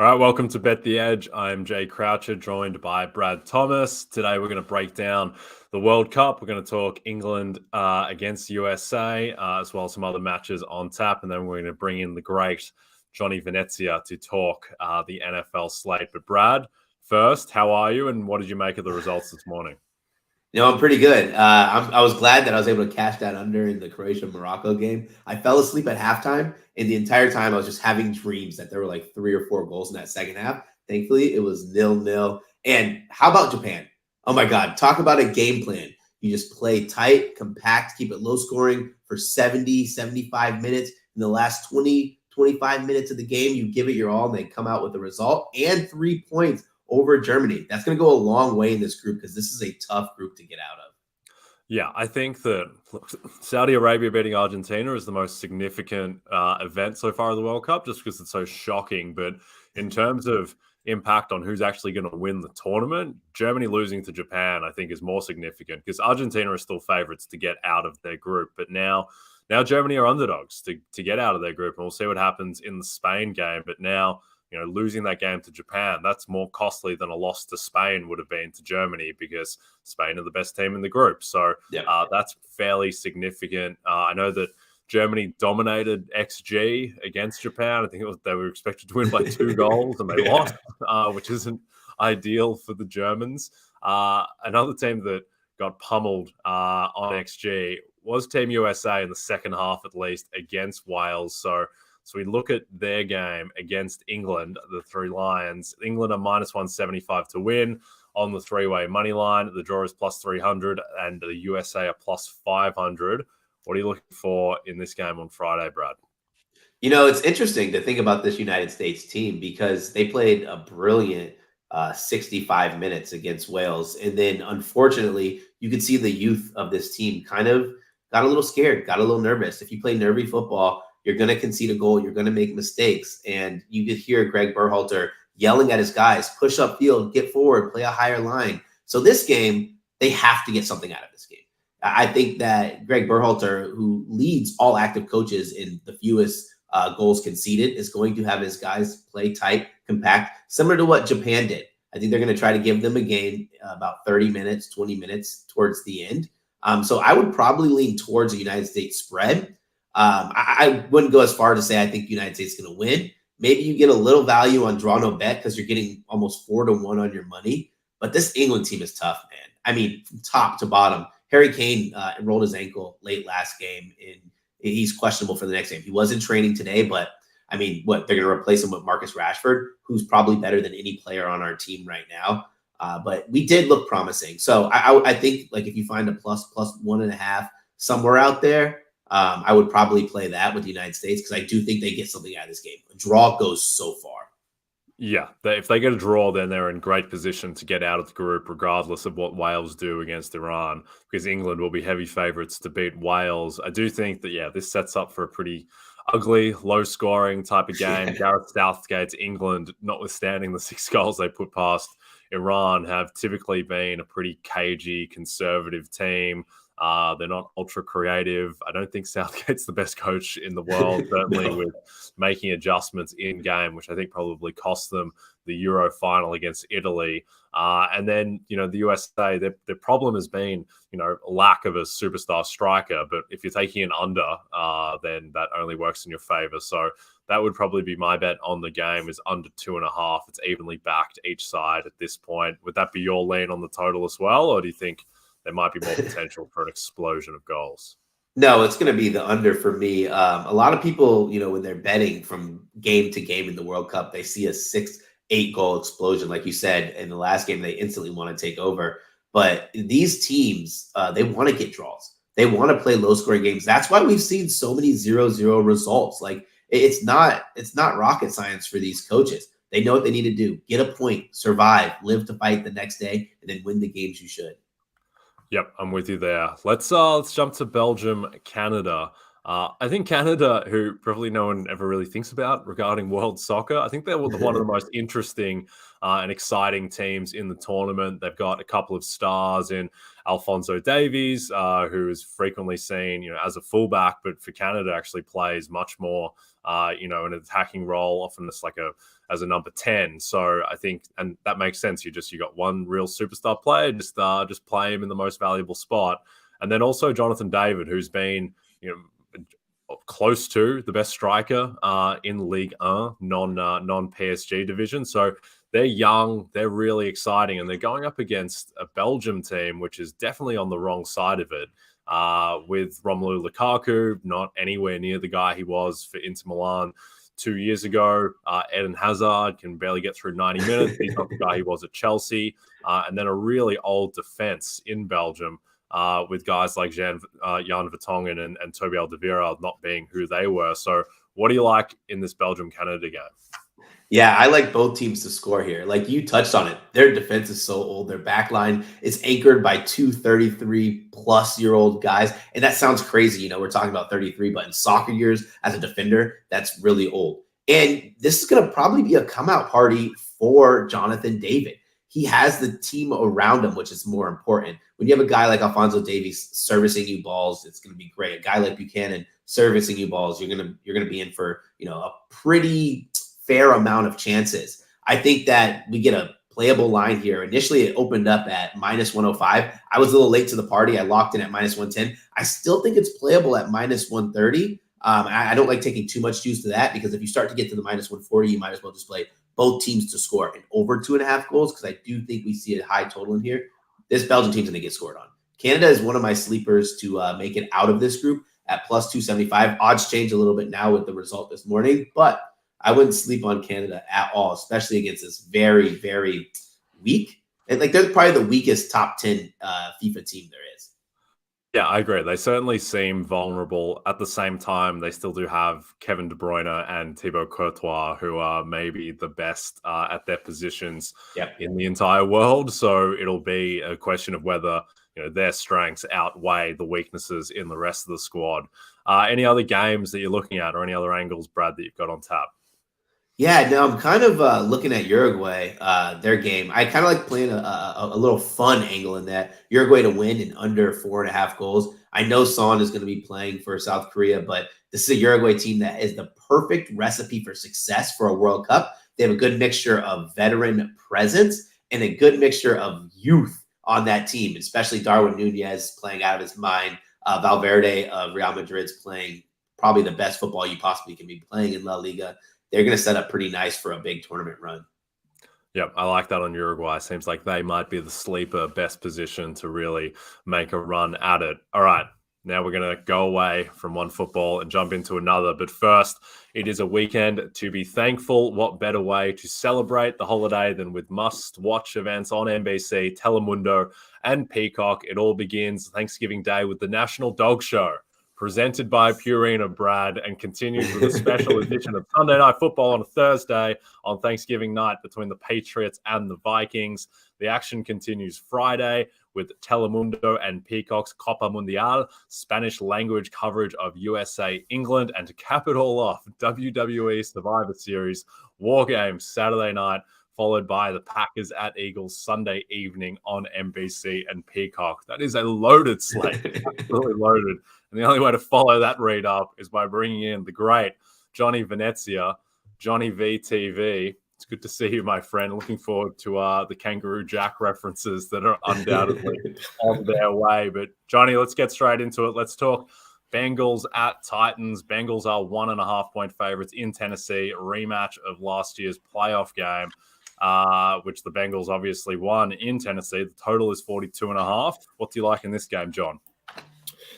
All right, welcome to Bet the Edge. I'm Jay Croucher, joined by Brad Thomas. Today we're going to break down the World Cup. We're going to talk England against USA, as well as some other matches on tap. And then we're going to bring in the great Johnny Venezia to talk the NFL slate. But Brad, first, how are you and what did you make of the results this morning? I'm pretty good. I was glad that I was able to cash that under in the Croatia-Morocco game. I fell asleep at halftime, and the entire time I was just having dreams that there were like 3 or 4 goals in that second half. Thankfully, it was 0-0. And how about Japan? Oh my God, talk about a game plan. You just play tight, compact, keep it low scoring for 70, 75 minutes. In the last 20, 25 minutes of the game, you give it your all, and they come out with a result and 3 points over Germany. That's going to go a long way in this group because this is a tough group to get out of. Yeah, I think that Saudi Arabia beating Argentina is the most significant event so far of the World Cup, just because it's so shocking. But in terms of impact on who's actually going to win the tournament, Germany losing to Japan, I think, is more significant because Argentina are still favorites to get out of their group. But now Germany are underdogs to get out of their group, and we'll see what happens in the Spain game. But now, losing that game to Japan, that's more costly than a loss to Spain would have been to Germany because Spain are the best team in the group. So that's fairly significant. I know that Germany dominated XG against Japan. I think they were expected to win by 2 goals and they lost, which isn't ideal for the Germans. Another team that got pummeled on XG was Team USA in the second half, at least, against Wales. So we look at their game against England, the Three Lions. England are minus 175 to win on the three-way money line. The draw is plus 300 and the USA are plus 500. What are you looking for in this game on Friday, Brad? It's interesting to think about this United States team because they played a brilliant 65 minutes against Wales. And then, unfortunately, you could see the youth of this team kind of got a little scared, got a little nervous. If you play nervy football, you're going to concede a goal. You're going to make mistakes. And you could hear Greg Berhalter yelling at his guys, push up field, get forward, play a higher line. So this game, they have to get something out of this game. I think that Greg Berhalter, who leads all active coaches in the fewest goals conceded, is going to have his guys play tight, compact, similar to what Japan did. I think they're going to try to give them a game about 30 minutes, 20 minutes towards the end. So I would probably lean towards a United States spread. I wouldn't go as far to say I think the United States is going to win. Maybe you get a little value on draw no bet because you're getting almost 4-1 on your money. But this England team is tough, man. I mean, from top to bottom. Harry Kane rolled his ankle late last game, and he's questionable for the next game. He was in training today, but I mean, they're going to replace him with Marcus Rashford, who's probably better than any player on our team right now. But we did look promising. So I think like if you find a plus 1.5 somewhere out there, I would probably play that with the United States because I do think they get something out of this game. A draw goes so far. Yeah, if they get a draw, then they're in great position to get out of the group, regardless of what Wales do against Iran, because England will be heavy favourites to beat Wales. I do think that, this sets up for a pretty ugly, low-scoring type of game. Gareth Southgate's England, notwithstanding the 6 goals they put past Iran, have typically been a pretty cagey, conservative team. They're not ultra creative. I don't think Southgate's the best coach in the world, certainly No. with making adjustments in game, which I think probably cost them the Euro final against Italy. And then, the USA, their problem has been, lack of a superstar striker. But if you're taking an under, then that only works in your favor. So that would probably be my bet on the game is under 2.5. It's evenly backed each side at this point. Would that be your lean on the total as well? Or do you think there might be more potential for an explosion of goals? No, it's going to be the under for me. A lot of people, when they're betting from game to game in the World Cup, they see a 6-8 goal explosion. Like you said, in the last game, they instantly want to take over. But these teams, they want to get draws. They want to play low scoring games. That's why we've seen so many 0-0 results. Like it's not rocket science for these coaches. They know what they need to do. Get a point, survive, live to fight the next day, and then win the games you should. Yep, I'm with you there. Let's jump to Belgium, Canada. I think Canada, who probably no one ever really thinks about regarding world soccer, I think they're one of the most interesting and exciting teams in the tournament. They've got a couple of stars in Alphonso Davies, who is frequently seen, as a fullback, but for Canada actually plays much more, an attacking role, often as a number 10. So I think, and that makes sense. You got one real superstar player, just play him in the most valuable spot, and then also Jonathan David, who's been, close to the best striker in Ligue 1, non PSG division. So they're young, they're really exciting, and they're going up against a Belgium team, which is definitely on the wrong side of it. With Romelu Lukaku, not anywhere near the guy he was for Inter Milan 2 years ago. Eden Hazard can barely get through 90 minutes. He's not the guy he was at Chelsea. And then a really old defense in Belgium, with guys like Jan Vertonghen and Toby Alderweireld not being who they were. So what do you like in this Belgium-Canada game? Yeah, I like both teams to score here. Like you touched on it, their defense is so old. Their back line is anchored by two 33-plus-year-old guys. And that sounds crazy. We're talking about 33, but in soccer years as a defender, that's really old. And this is going to probably be a come-out party for Jonathan David. He has the team around him, which is more important. When you have a guy like Alphonso Davies servicing you balls, it's going to be great. A guy like Buchanan servicing you balls, you're going to be in for, a pretty fair amount of chances. I think that we get a playable line here. Initially, it opened up at minus 105. I was a little late to the party. I locked in at minus 110. I still think it's playable at minus 130. I don't like taking too much juice to that, because if you start to get to the minus 140, you might as well just play both teams to score and over 2.5 goals, because I do think we see a high total in here. This Belgian team's going to get scored on. Canada is one of my sleepers to make it out of this group at plus 275. Odds change a little bit now with the result this morning, but I wouldn't sleep on Canada at all, especially against this very, very weak. And they're probably the weakest top 10 FIFA team there is. Yeah, I agree. They certainly seem vulnerable. At the same time, they still do have Kevin De Bruyne and Thibaut Courtois, who are maybe the best at their positions in the entire world. So it'll be a question of whether their strengths outweigh the weaknesses in the rest of the squad. Any other games that you're looking at, or any other angles, Brad, that you've got on tap? Yeah, no, I'm kind of looking at Uruguay, their game. I kind of like playing a little fun angle in that. Uruguay to win in under 4.5 goals. I know Son is going to be playing for South Korea, but this is a Uruguay team that is the perfect recipe for success for a World Cup. They have a good mixture of veteran presence and a good mixture of youth on that team, especially Darwin Nunez playing out of his mind. Valverde of Real Madrid's playing probably the best football you possibly can be playing in La Liga. They're going to set up pretty nice for a big tournament run. Yep, I like that on Uruguay. Seems like they might be the sleeper best position to really make a run at it. All right, now we're going to go away from one football and jump into another. But first, it is a weekend to be thankful. What better way to celebrate the holiday than with must-watch events on NBC, Telemundo, and Peacock? It all begins Thanksgiving Day with the National Dog Show, presented by Purina, Brad, and continues with a special edition of Sunday Night Football on a Thursday on Thanksgiving night between the Patriots and the Vikings. The action continues Friday with Telemundo and Peacock's Copa Mundial, Spanish language coverage of USA, England, and to cap it all off, WWE Survivor Series War Games Saturday night, followed by the Packers at Eagles Sunday evening on NBC and Peacock. That is a loaded slate, absolutely loaded. And the only way to follow that read up is by bringing in the great Johnny Venezia, Johnny VTV. It's good to see you, my friend. Looking forward to the Kangaroo Jack references that are undoubtedly on their way. But Johnny, let's get straight into it. Let's talk Bengals at Titans. Bengals are 1.5-point favorites in Tennessee, a rematch of last year's playoff game, which the Bengals obviously won in Tennessee. The total is 42.5. What do you like in this game, John?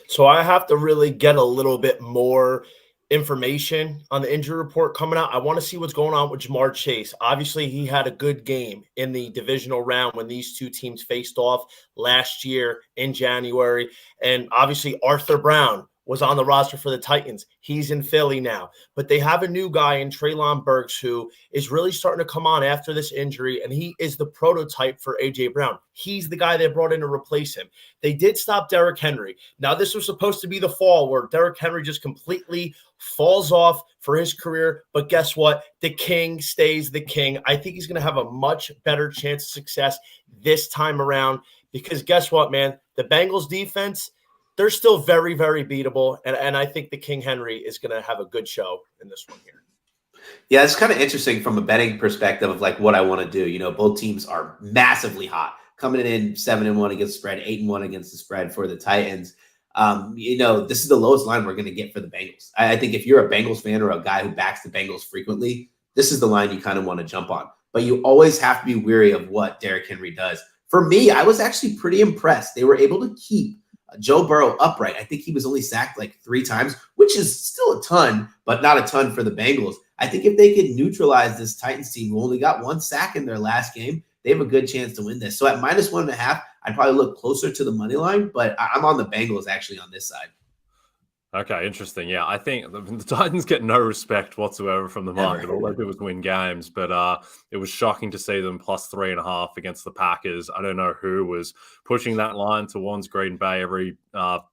So I have to really get a little bit more information on the injury report coming out. I want to see what's going on with Jamar Chase. Obviously, he had a good game in the divisional round when these two teams faced off last year in January. And obviously, Arthur Brown was on the roster for the Titans. He's in Philly now. But they have a new guy in Treylon Burks who is really starting to come on after this injury, and he is the prototype for A.J. Brown. He's the guy they brought in to replace him. They did stop Derrick Henry. Now, this was supposed to be the fall where Derrick Henry just completely falls off for his career. But guess what? The king stays the king. I think he's going to have a much better chance of success this time around because guess what, man? The Bengals defense, they're still very, very beatable. And I think the King Henry is going to have a good show in this one here. Yeah, it's kind of interesting from a betting perspective of like what I want to do. You know, both teams are massively hot, coming in 7-1 against the spread, 8-1 against the spread for the Titans. You know, this is the lowest line we're going to get for the Bengals. I think if you're a Bengals fan or a guy who backs the Bengals frequently, this is the line you kind of want to jump on. But you always have to be wary of what Derrick Henry does. For me, I was actually pretty impressed. They were able to keep Joe Burrow upright. I think he was only sacked like 3 times, which is still a ton, but not a ton for the Bengals. I think if they could neutralize this Titans team who only got 1 sack in their last game, they have a good chance to win this. So at -1.5, I'd probably look closer to the money line, but I'm on the Bengals actually on this side. Okay, interesting. Yeah, I think the Titans get no respect whatsoever from the market. All they do is win games, but it was shocking to see them +3.5 against the Packers. I don't know who was pushing that line towards Green Bay. Every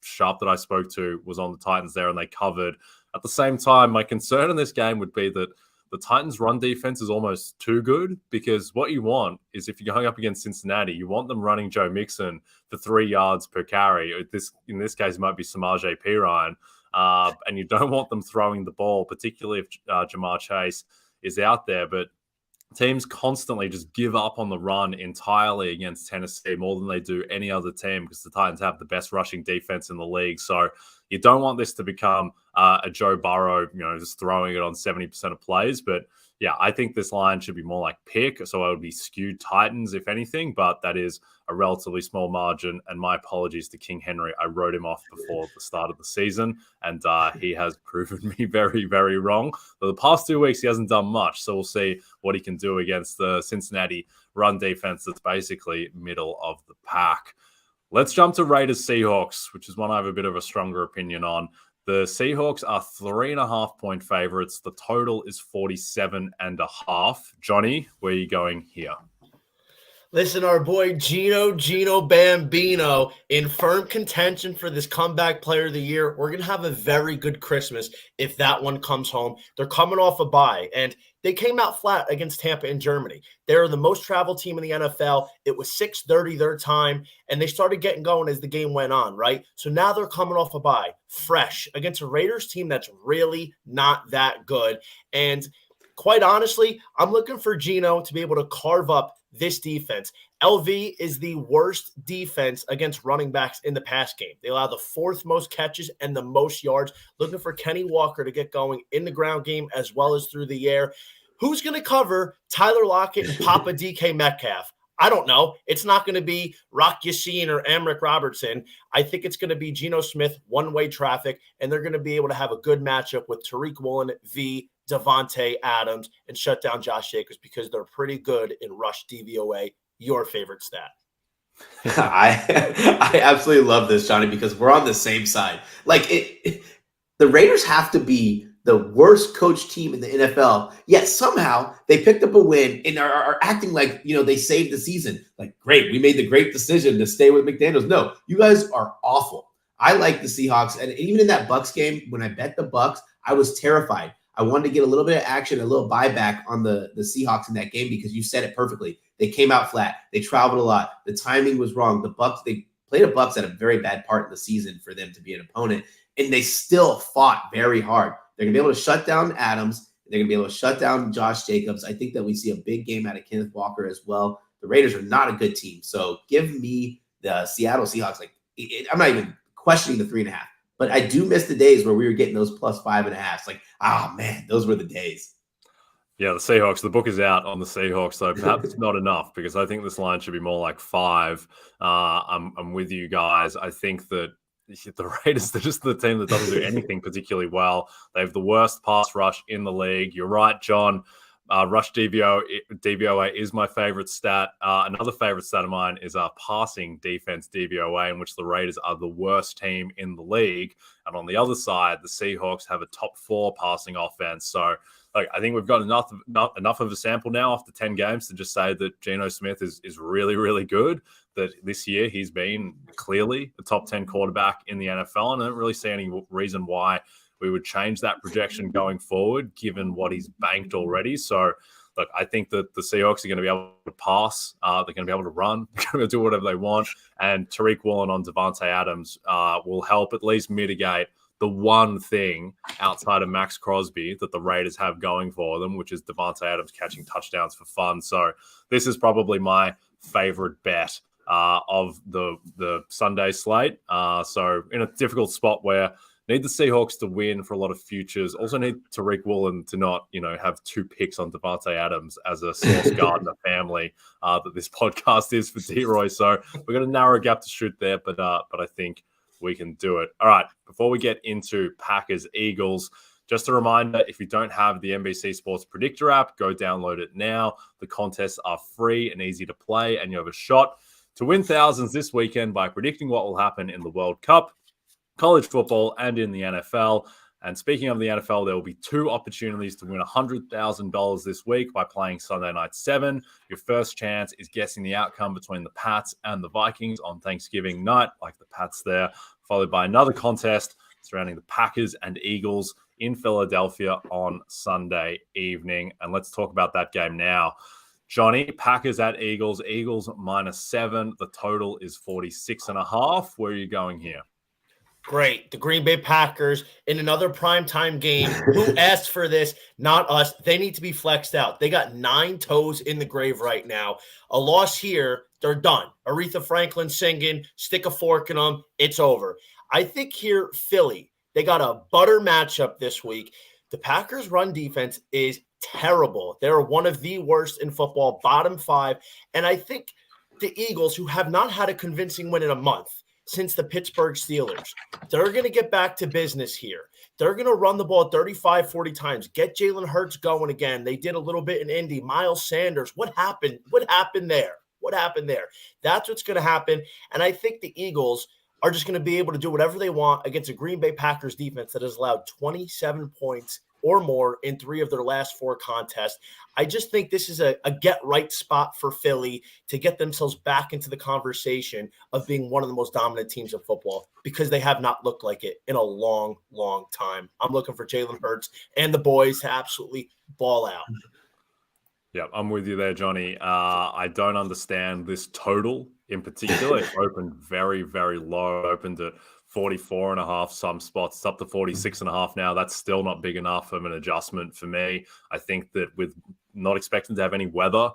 shop that I spoke to was on the Titans there, and they covered. At the same time, my concern in this game would be that the Titans' run defense is almost too good because what you want is if you're going up against Cincinnati, you want them running Joe Mixon for 3 yards per carry. In this case, it might be Samaje Perine. And you don't want them throwing the ball, particularly if Jamar Chase is out there. But teams constantly just give up on the run entirely against Tennessee more than they do any other team because the Titans have the best rushing defense in the league. So you don't want this to become a Joe Burrow, just throwing it on 70% of plays. But yeah, I think this line should be more like pick. So I would be skewed Titans, if anything, but that is a relatively small margin. And my apologies to King Henry. I wrote him off before the start of the season, and he has proven me very, very wrong. But the past 2 weeks, he hasn't done much. So we'll see what he can do against the Cincinnati run defense that's basically middle of the pack. Let's jump to Raiders Seahawks, which is one I have a bit of a stronger opinion on. The Seahawks are 3.5-point favorites. The total is 47.5. Johnny, where are you going here? Listen, our boy Gino Bambino in firm contention for this comeback player of the year. We're going to have a very good Christmas if that one comes home. They're coming off a bye, and they came out flat against Tampa in Germany. They're the most traveled team in the NFL. It was 6:30 their time, and they started getting going as the game went on, right? So now they're coming off a bye, fresh, against a Raiders team that's really not that good. And quite honestly, I'm looking for Gino to be able to carve up this defense. LV is the worst defense against running backs in the pass game. They allow the 4th most catches and the most yards. Looking for Kenny Walker to get going in the ground game as well as through the air. Who's going to cover Tyler Lockett and Papa DK Metcalf? I don't know. It's not going to be Rock Yassin or Amrik Robertson. I think it's going to be Geno Smith, one-way traffic, and they're going to be able to have a good matchup with Tariq Woolen v. Devontae Adams and shut down Josh Jacobs because they're pretty good in rush DVOA. Your favorite stat. I absolutely love this, Johnny, because we're on the same side. Like the Raiders have to be the worst coach team in the NFL, yet somehow they picked up a win and are acting like, they saved the season. Like, great, we made the great decision to stay with McDaniels. No, you guys are awful. I like the Seahawks. And even in that Bucs game, when I bet the Bucs, I was terrified. I wanted to get a little bit of action, a little buyback on the Seahawks in that game because you said it perfectly. They came out flat. They traveled a lot. The timing was wrong. The Bucs, they played a Bucs at a very bad part in the season for them to be an opponent, and they still fought very hard. They're going to be able to shut down Adams. They're going to be able to shut down Josh Jacobs. I think that we see a big game out of Kenneth Walker as well. The Raiders are not a good team. So give me the Seattle Seahawks. I'm not even questioning the 3.5. But I do miss the days where we were getting those +5.5s. Like, man, those were the days. Yeah, the Seahawks. The book is out on the Seahawks, though perhaps not enough because I think this line should be more like 5. I'm with you guys. I think that the Raiders, they're just the team that doesn't do anything particularly well. They have the worst pass rush in the league. You're right, John. Rush DVOA is my favorite stat. Another favorite stat of mine is passing defense DVOA, in which the Raiders are the worst team in the league. And on the other side, the Seahawks have a top 4 passing offense. So I think we've got enough of a sample now after 10 games to just say that Geno Smith is really, really good. That this year he's been clearly the top 10 quarterback in the NFL. And I don't really see any reason why we would change that projection going forward, given what he's banked already. So, look, I think that the Seahawks are going to be able to pass. They're going to be able to run. They're going to do whatever they want. And Tariq Woolen on Devontae Adams will help at least mitigate the one thing outside of Max Crosby that the Raiders have going for them, which is Devontae Adams catching touchdowns for fun. So this is probably my favorite bet of the Sunday slate. So in a difficult spot where need the Seahawks to win for a lot of futures. Also need Tariq Woolen to not, have 2 picks on Devontae Adams as a Sauce Gardner family that this podcast is for D-Roy. So we're going to narrow a gap to shoot there, but I think we can do it. All right, before we get into Packers-Eagles, just a reminder, if you don't have the NBC Sports Predictor app, go download it now. The contests are free and easy to play, and you have a shot to win thousands this weekend by predicting what will happen in the World Cup, college football, and in the NFL. And speaking of the NFL, there will be 2 opportunities to win $100,000 this week by playing Sunday Night 7. Your first chance is guessing the outcome between the Pats and the Vikings on Thanksgiving night, like the Pats there, followed by another contest surrounding the Packers and Eagles in Philadelphia on Sunday evening. And let's talk about that game now. Johnny, Packers at Eagles. Eagles -7. The total is 46.5. Where are you going here? Great. The Green Bay Packers in another primetime game. Who asked for this? Not us. They need to be flexed out. They got 9 toes in the grave right now. A loss here, they're done. Aretha Franklin singing, stick a fork in them, it's over. I think here, Philly, they got a butter matchup this week. The Packers' run defense is terrible. They're one of the worst in football, bottom 5. And I think the Eagles, who have not had a convincing win in a month, since the Pittsburgh Steelers, they're going to get back to business here. They're going to run the ball 35, 40 times, get Jalen Hurts going again. They did a little bit in Indy. Miles Sanders, what happened? What happened there? What happened there? That's what's going to happen. And I think the Eagles are just going to be able to do whatever they want against a Green Bay Packers defense that has allowed 27 points or more in 3 of their last 4 contests. I just think this is a get-right spot for Philly to get themselves back into the conversation of being one of the most dominant teams of football, because they have not looked like it in a long, long time. I'm looking for Jalen Hurts and the boys to absolutely ball out. Yeah, I'm with you there, Johnny. I don't understand this total in particular. It opened very, very low. It opened at 44.5 some spots. It's up to 46.5 now. That's still not big enough of an adjustment for me. I think that with not expecting to have any weather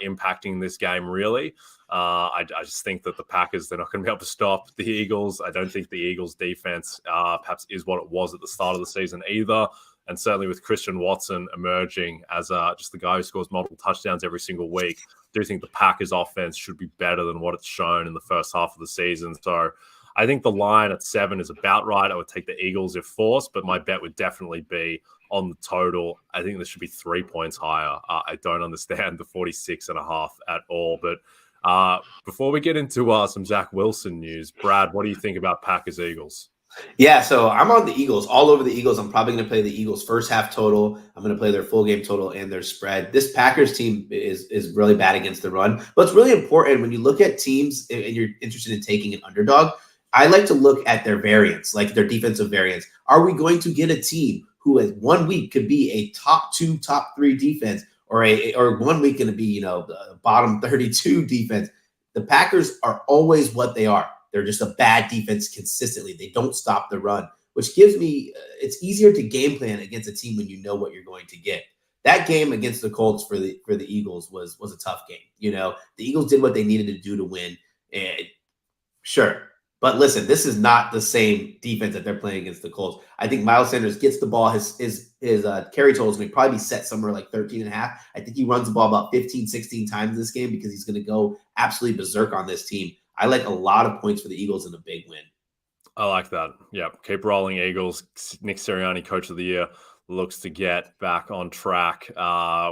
impacting this game, really, I just think that the Packers, they're not going to be able to stop the Eagles. I don't think the Eagles defense perhaps is what it was at the start of the season either. And certainly with Christian Watson emerging as just the guy who scores multiple touchdowns every single week, I do think the Packers offense should be better than what it's shown in the first half of the season. So I think the line at 7 is about right. I would take the Eagles if forced, but my bet would definitely be on the total. I think this should be 3 points higher. I don't understand the 46.5 at all. But before we get into some Zach Wilson news, Brad, what do you think about Packers-Eagles? Yeah, so I'm on the Eagles, all over the Eagles. I'm probably going to play the Eagles first half total. I'm going to play their full game total and their spread. This Packers team is really bad against the run. But it's really important when you look at teams and you're interested in taking an underdog, I like to look at their variance, like their defensive variance. Are we going to get a team who has 1 week could be a top 2, top 3 defense, or 1 week going to be, the bottom 32 defense? The Packers are always what they are. They're just a bad defense consistently. They don't stop the run, which gives me it's easier to game plan against a team when you know what you're going to get. That game against the Colts for the Eagles was a tough game. The Eagles did what they needed to do to win. And sure. But listen, this is not the same defense that they're playing against the Colts. I think Miles Sanders gets the ball. His carry total is going to probably be set somewhere like 13.5. I think he runs the ball about 15, 16 times this game because he's going to go absolutely berserk on this team. I like a lot of points for the Eagles in a big win. I like that. Yeah, keep rolling, Eagles. Nick Sirianni, Coach of the Year, looks to get back on track,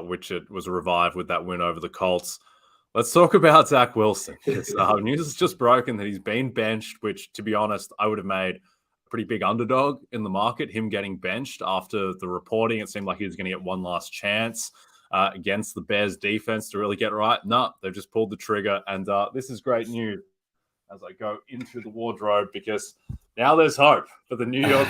which it was revived with that win over the Colts. Let's talk about Zach Wilson. News has just broken that he's been benched, which, to be honest, I would have made a pretty big underdog in the market, him getting benched after the reporting. It seemed like he was going to get one last chance against the Bears defense to really get right. No, they've just pulled the trigger. And this is great news as I go into the wardrobe, because now there's hope for the New York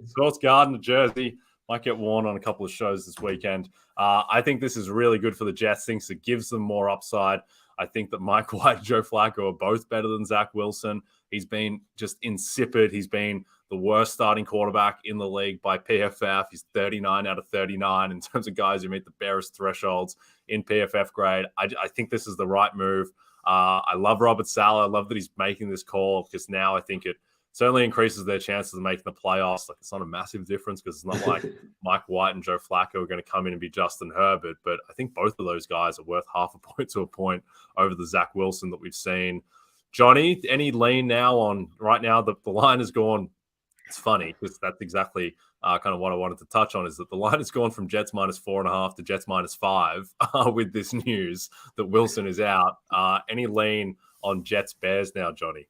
Sports Garden jersey. Might get worn on a couple of shows this weekend. I think this is really good for the Jets. Thinks it gives them more upside. I think that Mike White and Joe Flacco are both better than Zach Wilson. He's been just insipid. He's been the worst starting quarterback in the league by PFF. He's 39 out of 39 in terms of guys who meet the barest thresholds in PFF grade. I think this is the right move. I love Robert Saleh. I love that he's making this call, because now I think it certainly increases their chances of making the playoffs. Like, it's not a massive difference, because it's not like Mike White and Joe Flacco are going to come in and be Justin Herbert. But I think both of those guys are worth half a point to a point over the Zach Wilson that we've seen. Johnny, any lean now on right now? The line has gone. It's funny because that's exactly kind of what I wanted to touch on, is that the line has gone from Jets -4.5 to Jets -5 with this news that Wilson is out. Any lean on Jets Bears now, Johnny?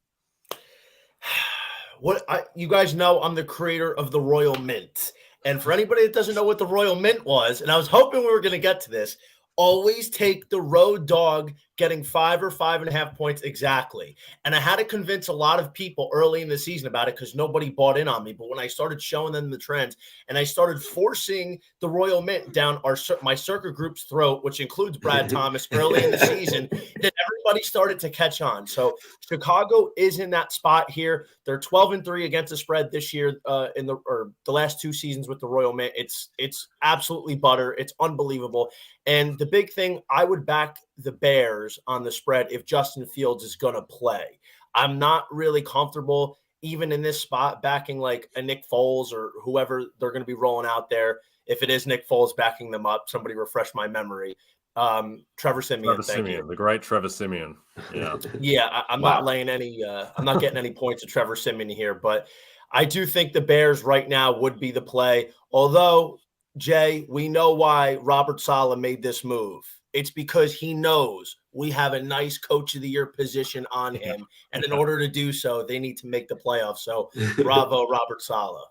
You guys know I'm the creator of the Royal Mint. And for anybody that doesn't know what the Royal Mint was, and I was hoping we were going to get to this, always take the road dog getting 5 or 5.5 points exactly. And I had to convince a lot of people early in the season about it, because nobody bought in on me. But when I started showing them the trends and I started forcing the Royal Mint down my circuit group's throat, which includes Brad Thomas, early in the season, then everybody started to catch on. So Chicago is in that spot here. They're 12-3 against the spread this year in the last 2 seasons with the Royal Mint. It's absolutely butter. It's unbelievable. And the big thing, I would back the Bears on the spread if Justin Fields is going to play. I'm not really comfortable, even in this spot, backing like a Nick Foles or whoever they're going to be rolling out there. If it is Nick Foles backing them up, somebody refresh my memory. Trevor Siemian, the great Trevor Siemian. Yeah, yeah. I'm not laying any. I'm not getting any points to Trevor Siemian here, but I do think the Bears right now would be the play. Although, Jay, we know why Robert Saleh made this move. It's because he knows we have a nice coach of the year position on him. And in order to do so, they need to make the playoffs. So bravo, Robert Saleh.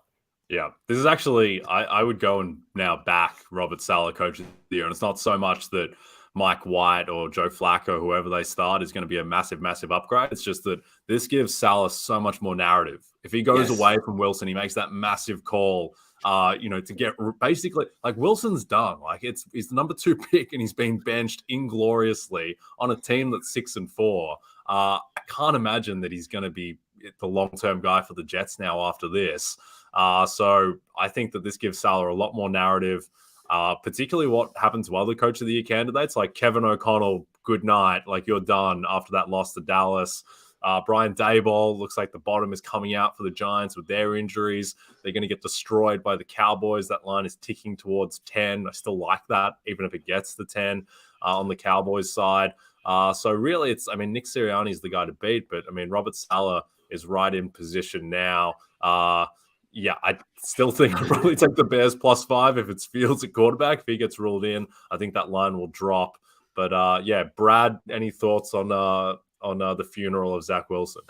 Yeah, this is actually, I would go and now back Robert Saleh, coach of the year. And it's not so much that Mike White or Joe Flacco, whoever they start, is going to be a massive, massive upgrade. It's just that this gives Saleh so much more narrative. If he goes away from Wilson, he makes that massive call, to get basically, like, Wilson's done. Like, he's the number 2 pick, and he's been benched ingloriously on a team that's 6-4. I can't imagine that he's going to be the long-term guy for the Jets now after this. So I think that this gives Saleh a lot more narrative, particularly what happened to other coach of the year candidates like Kevin O'Connell. Good night. Like, you're done after that loss to Dallas. Brian Daboll looks like the bottom is coming out for the Giants with their injuries. They're going to get destroyed by the Cowboys. That line is ticking towards 10. I still like that, even if it gets to 10 on the Cowboys side. So really, Nick Sirianni is the guy to beat, but Robert Saleh is right in position now. I still think I'd probably take the Bears +5 if it's Fields at quarterback. If he gets ruled in, I think that line will drop. But Brad, any thoughts on the funeral of Zach Wilson?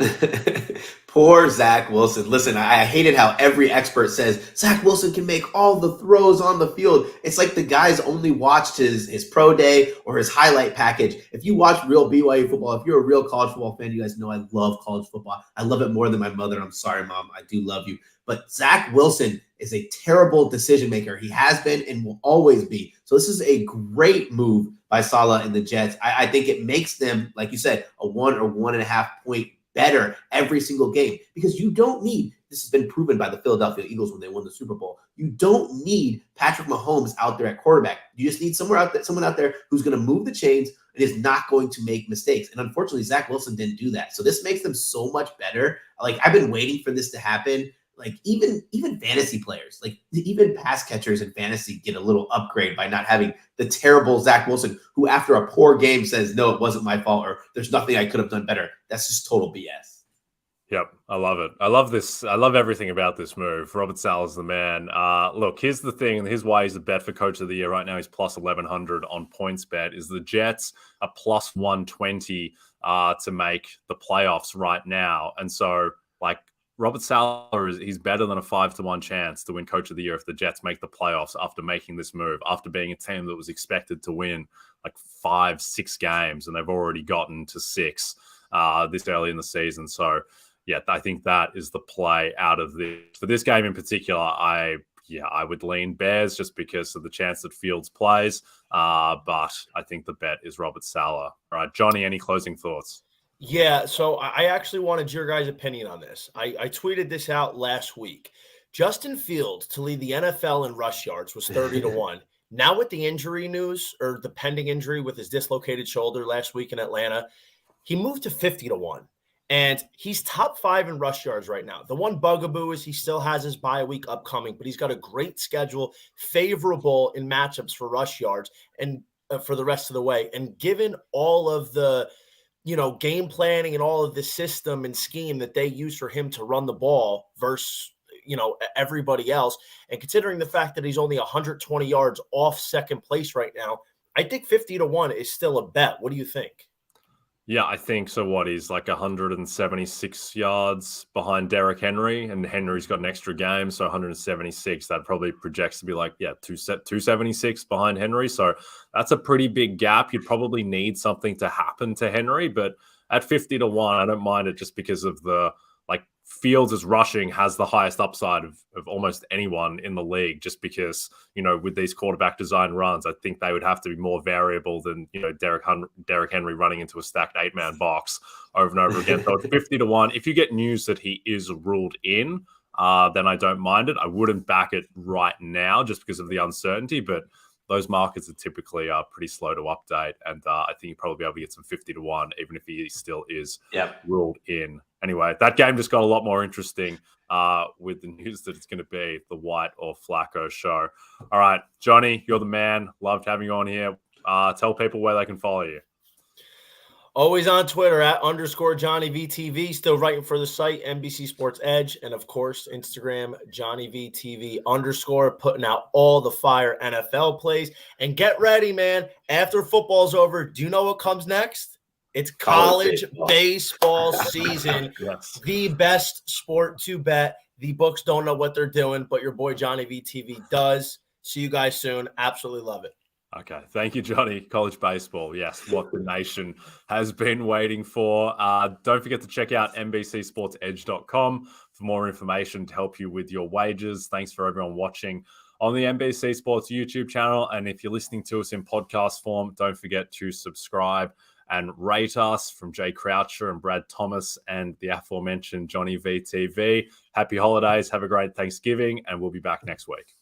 Poor Zach Wilson. Listen, I hated how every expert says Zach Wilson can make all the throws on the field. It's like the guy's only watched his pro day or his highlight package. If you watch real BYU football, if you're a real college football fan, you guys know I love college football. I love it more than my mother. I'm sorry, Mom. I do love you. But Zach Wilson is a terrible decision maker. He has been and will always be. So this is a great move by Saleh and the Jets. I think it makes them, like you said, a 1 or 1.5 point better every single game, because you don't need, this has been proven by the Philadelphia Eagles when they won the Super Bowl, you don't need Patrick Mahomes out there at quarterback. You just need someone out there who's going to move the chains and is not going to make mistakes. And unfortunately, Zach Wilson didn't do that. So this makes them so much better. Like, I've been waiting for this to happen. Like, even fantasy players, like even pass catchers in fantasy get a little upgrade by not having the terrible Zach Wilson, who after a poor game says, no, it wasn't my fault, or there's nothing I could have done better. That's just total BS. Yep, I love it. I love this. I love everything about this move. Robert Saleh's the man. Look, here's the thing, and here's why he's the bet for coach of the year right now. He's plus 1,100 on points bet. Is the Jets are plus 120 to make the playoffs right now, and so like Robert Saleh he's better than a 5-1 chance to win coach of the year if the Jets make the playoffs after making this move, after being a team that was expected to win like 5-6 games, and they've already gotten to 6 this early in the season. So. Yeah, I think that is the play out of this. For this game in particular, I would lean Bears just because of the chance that Fields plays. But I think the bet is Robert Saleh. All right, Johnny, any closing thoughts? Yeah, so I actually wanted your guys' opinion on this. I tweeted this out last week. Justin Fields to lead the NFL in rush yards was 30-1. Now with the injury news, or the pending injury with his dislocated shoulder last week in Atlanta, he moved to 50-1. And he's top 5 in rush yards right now. The one bugaboo is he still has his bye week upcoming, but he's got a great schedule, favorable in matchups for rush yards and for the rest of the way. And given all of the, game planning and all of the system and scheme that they use for him to run the ball versus, everybody else, and considering the fact that he's only 120 yards off second place right now, I think 50-1 is still a bet. What do you think? Yeah, I think so. What, he's like 176 yards behind Derrick Henry, and Henry's got an extra game, so 176. That probably projects to be like 276 behind Henry. So that's a pretty big gap. You'd probably need something to happen to Henry, but at 50-1, I don't mind it just because of the Fields' rushing has the highest upside of almost anyone in the league, just because, with these quarterback design runs, I think they would have to be more variable than, Derrick Henry running into a stacked 8-man box over and over again. So it's 50-1. If you get news that he is ruled in, then I don't mind it. I wouldn't back it right now just because of the uncertainty, but those markets are typically pretty slow to update. And I think you'll probably be able to get some 50-1, even if he still is ruled in. Anyway, that game just got a lot more interesting with the news that it's going to be the White or Flacco show. All right, Johnny, you're the man. Loved having you on here. Tell people where they can follow you. Always on Twitter @_JohnnyVTV. Still writing for the site, NBC Sports Edge. And of course, Instagram, JohnnyVTV_, putting out all the fire NFL plays. And get ready, man. After football's over, do you know what comes next? It's college baseball season. Yes. The best sport to bet. The books don't know what they're doing, but your boy Johnny VTV does. See you guys soon. Absolutely love it. Okay. Thank you, Johnny. College baseball. Yes, what the nation has been waiting for. Don't forget to check out NBCSportsEdge.com for more information to help you with your wagers. Thanks for everyone watching on the NBC Sports YouTube channel. And if you're listening to us in podcast form, don't forget to subscribe and rate us. From Jay Croucher and Brad Thomas and the aforementioned Johnny VTV. Happy holidays. Have a great Thanksgiving, and we'll be back next week.